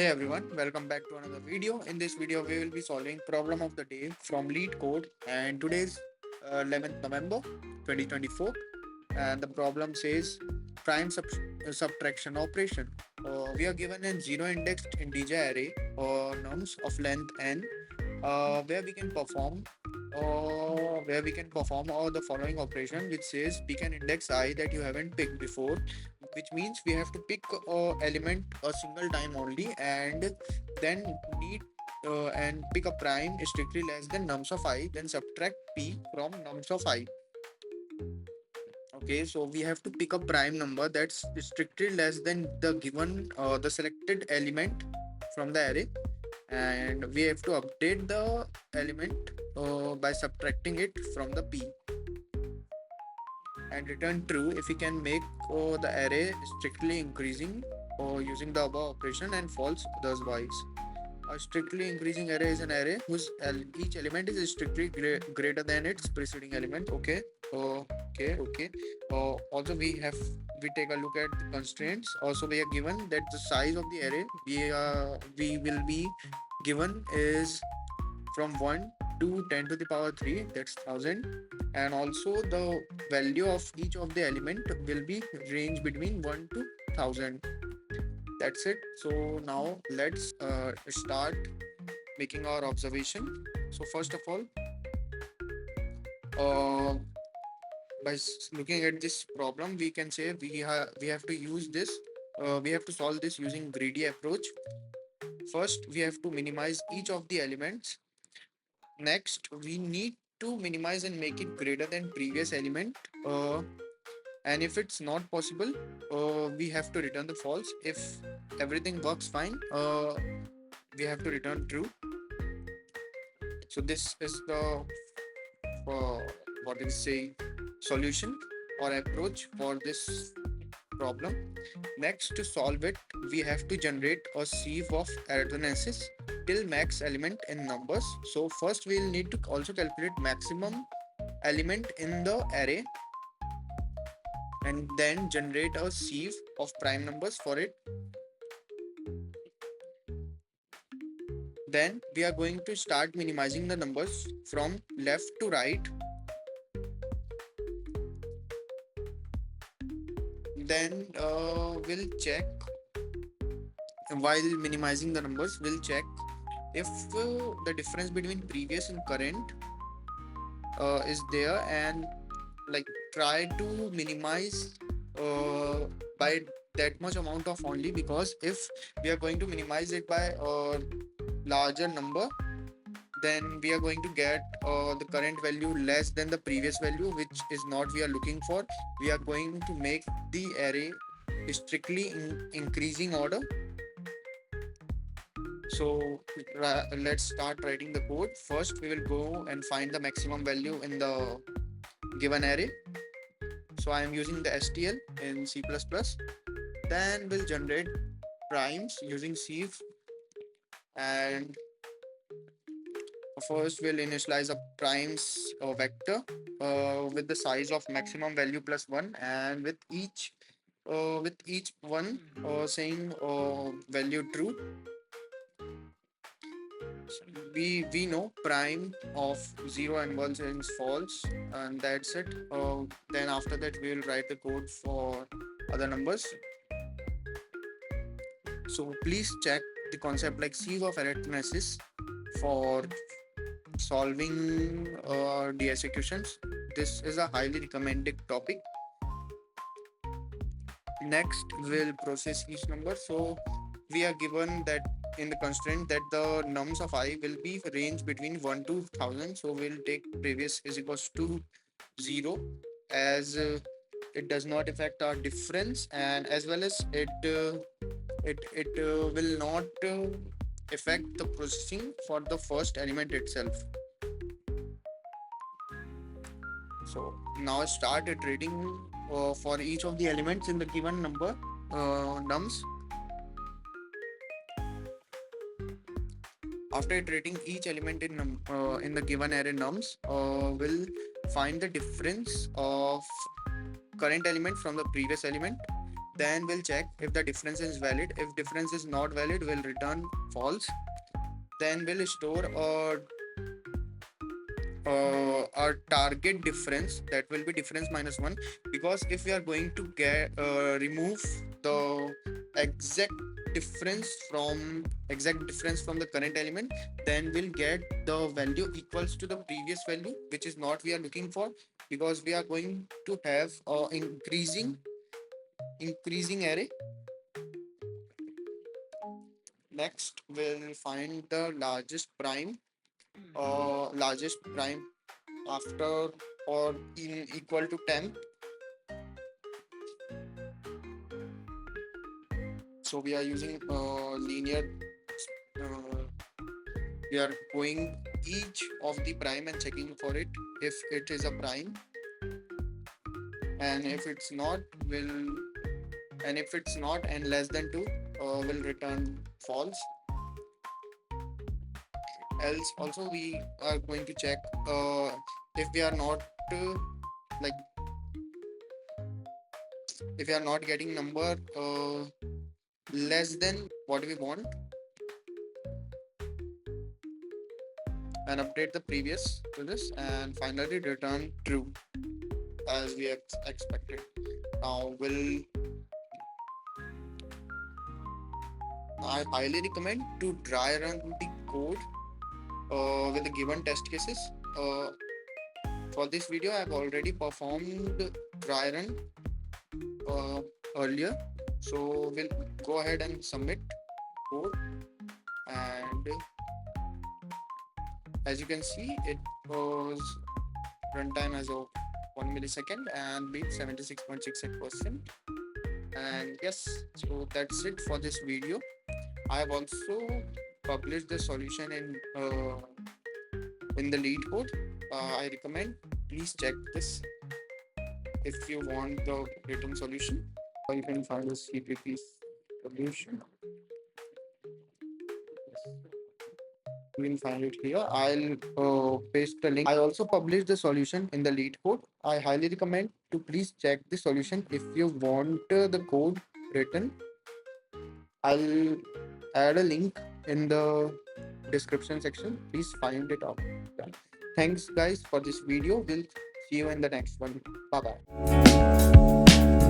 Hey everyone, welcome back to another video. In this video, we will be solving problem of the day from LeetCode, and today's 11th November 2024, and the problem says prime subtraction operation. We are given a zero indexed integer array or nums of length n, where we can perform all the following operation, which says pick an index I that you haven't picked before, which means we have to pick a element a single time only, and then need and pick a prime strictly less than nums of I, then subtract p from nums of I. Okay, so we have to pick a prime number that's strictly less than the given the selected element from the array, and we have to update the element by subtracting it from the p, and return true if we can make the array strictly increasing or using the above operation, and false otherwise. A strictly increasing array is an array whose each element is strictly greater than its preceding element. Okay. Okay. Also, we take a look at the constraints. Also, we are given that the size of the array we will be given is from 1 to 10 to the power 3, that's 1000, and also the value of each of the element will be range between 1 to 1000. That's it. So now let's start making our observation. So first of all, uh, looking at this problem, we can say we have to use this we have to solve this using greedy approach. First, we have to minimize each of the elements. Next, we need to minimize and make it greater than previous element, and if it's not possible, we have to return the false. If everything works fine, we have to return true. So this is the uh, what do we say solution or approach for this problem. Next, to solve it, we have to generate a sieve of Eratosthenes till max element in numbers. So first we'll need to also calculate maximum element in the array, and then generate a sieve of prime numbers for it. Then we are going to start minimizing the numbers from left to right. Then we'll check, while minimizing the numbers, we'll check if the difference between previous and current is there, and like try to minimize by that much amount of only, because if we are going to minimize it by a larger number, then we are going to get the current value less than the previous value, which is not we are looking for. We are going to make the array strictly in increasing order. So let's start writing the code. First, we will go and find the maximum value in the given array. So I am using the STL in C++. Then we'll generate primes using Sieve, and first we'll initialize a primes vector with the size of maximum value plus 1, and with each one saying value true. We know prime of 0 and 1 is false, and that's it. Then after that we will write the code for other numbers. So please check the concept like Sieve of Eratosthenes for solving the executions. This is a highly recommended topic. Next, we'll process each number. So we are given that in the constraint that the nums of I will be range between 1 to 1000. So we'll take previous is equals to 0, as it does not affect our difference, and as well as it will not affect the processing for the first element itself. So now start iterating for each of the elements in the given number nums. After iterating each element in the given array nums, we'll find the difference of current element from the previous element. Then we'll check if the difference is valid. If difference is not valid, we'll return false. Then we'll store our target difference, that will be difference minus 1, because if we are going to get remove the exact exact difference from the current element, then we'll get the value equals to the previous value, which is not we are looking for, because we are going to have increasing array. Next we'll find the largest prime after or in equal to 10. So we are using linear, uh, we are going each of the prime and checking for it if it is a prime, and if it's not will and if it's not and less than 2, will return false. Else also we are going to check if we are not like if we are not getting number less than what we want, and update the previous to this, and finally return true as we expected. Now will I highly recommend to dry run the code with the given test cases. uh, for this video I have already performed dry run uh, earlier, so we'll go ahead and submit code. And as you can see, it was runtime as of 1 millisecond and beat 76.68%. And yes, so that's it for this video. I have also published the solution in the LeetCode. I recommend please check this if you want the written solution. Or you can find the CPP solution. You will find it here. I'll paste the link. I also published the solution in the LeetCode. I highly recommend to please check the solution if you want the code written. I'll add a link in the description section. Please find it out. Yeah. Thanks guys for this video. We'll see you in the next one. Bye bye.